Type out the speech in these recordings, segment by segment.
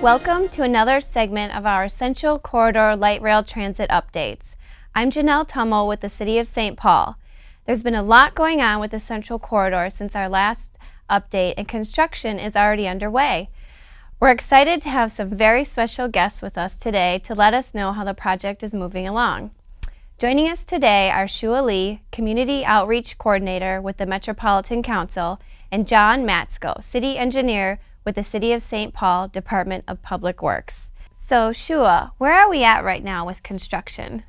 Welcome to another segment of our Central Corridor Light Rail Transit updates. I'm Janelle Tummel with the City of St. Paul. There's been a lot going on with the Central Corridor since our last update, and construction is already underway. We're excited to have some very special guests with us today to let us know how the project is moving along. Joining us today are Shoua Lee, Community Outreach Coordinator with the Metropolitan Council, and John Maczko, City Engineer with the City of St. Paul Department of Public Works. So Shoua, where are we at right now with construction?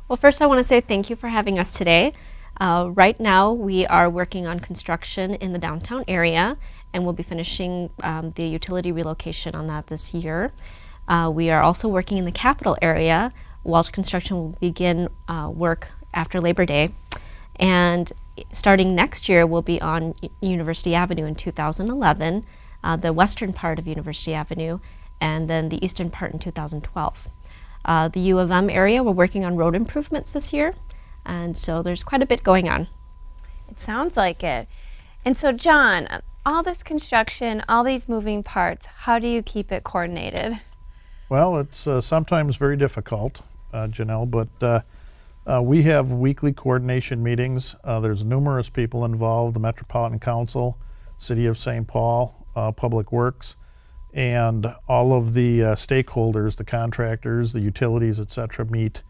Well, first I want to say thank you for having us today. Right now we are working on construction in the downtown area, and we'll be finishing the utility relocation on that this year. We are also working in the capital area, while construction will begin work after Labor Day. And starting next year, we'll be on University Avenue in 2011, the western part of University Avenue, and then the eastern part in 2012. The U of M area, we're working on road improvements this year, and so there's quite a bit going on. It sounds like it. And so John, all this construction, all these moving parts, how do you keep it coordinated? Well, it's sometimes very difficult, Janelle, but we have weekly coordination meetings. There's numerous people involved, the Metropolitan Council, City of St. Paul, Public Works, and all of the stakeholders, the contractors, the utilities, etc., meet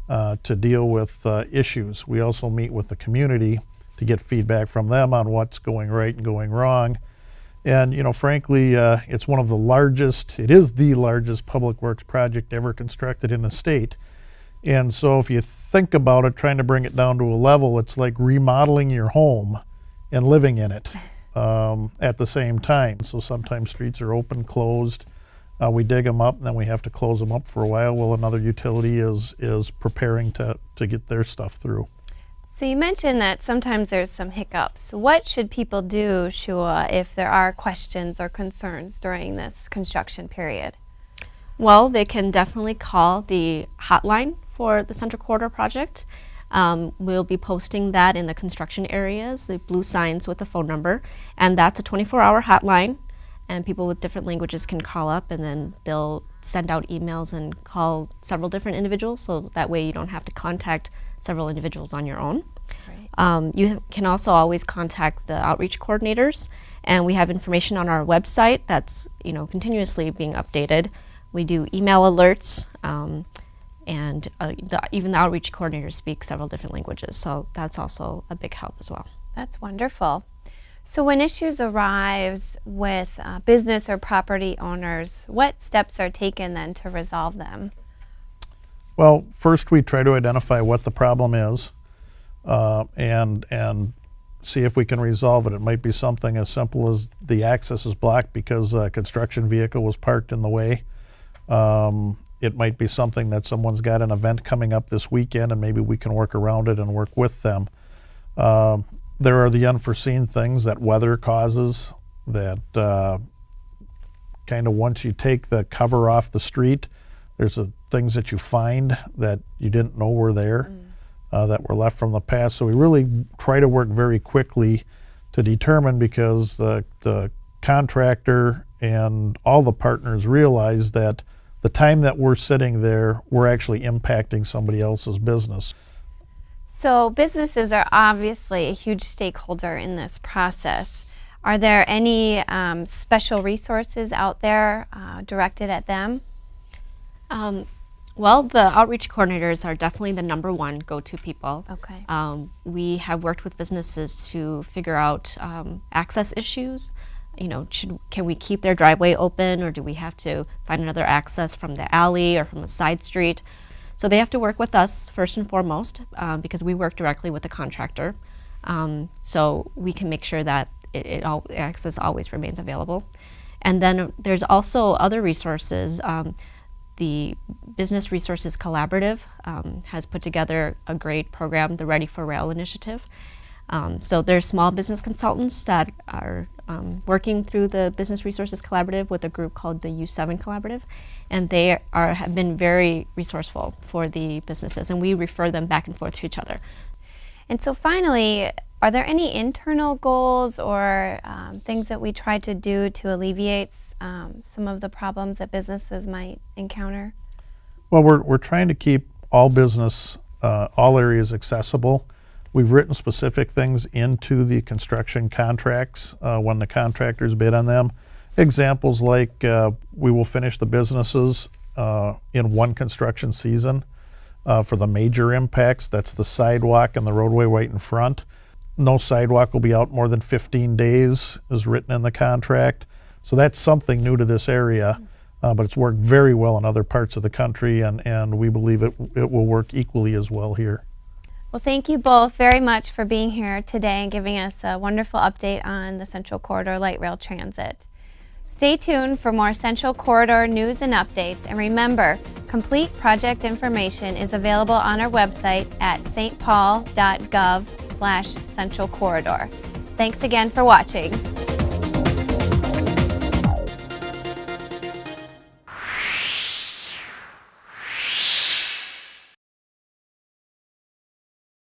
to deal with issues. We also meet with the community to get feedback from them on what's going right and going wrong. And, you know, frankly, it's one of the largest, it is the largest public works project ever constructed in the state. And so if you think about it, trying to bring it down to a level, it's like remodeling your home and living in it at the same time. So sometimes streets are open, closed. We dig them up, and then we have to close them up for a while while another utility is preparing to get their stuff through. So you mentioned that sometimes there's some hiccups. What should people do, Shoua, if there are questions or concerns during this construction period? Well, they can definitely call the hotline for the Central Corridor project. We'll be posting that in the construction areas, the blue signs with the phone number, and that's a 24-hour hotline, and people with different languages can call up, and then they'll send out emails and call several different individuals, so that way you don't have to contact several individuals on your own. Right. You can also always contact the outreach coordinators, and we have information on our website that's continuously being updated. We do email alerts, and even the outreach coordinators speak several different languages, so that's also a big help as well. That's wonderful. So when issues arise with business or property owners, what steps are taken then to resolve them? Well, first we try to identify what the problem is and see if we can resolve it. It might be something as simple as the access is blocked because a construction vehicle was parked in the way. It might be something that someone's got an event coming up this weekend and maybe we can work around it and work with them. There are the unforeseen things that weather causes that kind of once you take the cover off the street, there's things that you find that you didn't know were there that were left from the past. So we really try to work very quickly to determine, because the contractor and all the partners realize that the time that we're sitting there, we're actually impacting somebody else's business. So businesses are obviously a huge stakeholder in this process. Are there any special resources out there directed at them? Well, the outreach coordinators are definitely the number one go-to people. Okay. We have worked with businesses to figure out access issues. Can we keep their driveway open, or do we have to find another access from the alley or from a side street? So they have to work with us first and foremost, because we work directly with the contractor. So we can make sure that access always remains available. And then there's also other resources. The Business Resources Collaborative has put together a great program, the Ready for Rail initiative. So there's small business consultants that are working through the Business Resources Collaborative with a group called the U7 Collaborative, and they have been very resourceful for the businesses, and we refer them back and forth to each other. And so finally, Are there any internal goals or things that we try to do to alleviate some of the problems that businesses might encounter? Well, we're trying to keep all business, all areas accessible. We've written specific things into the construction contracts when the contractors bid on them. Examples like we will finish the businesses in one construction season for the major impacts. That's the sidewalk and the roadway right in front. No sidewalk will be out more than 15 days is written in the contract. So that's something new to this area, but it's worked very well in other parts of the country, and we believe it will work equally as well here. Well, thank you both very much for being here today and giving us a wonderful update on the Central Corridor Light Rail Transit. Stay tuned for more Central Corridor news and updates, and remember, complete project information is available on our website at stpaul.gov/Central Corridor. Thanks again for watching.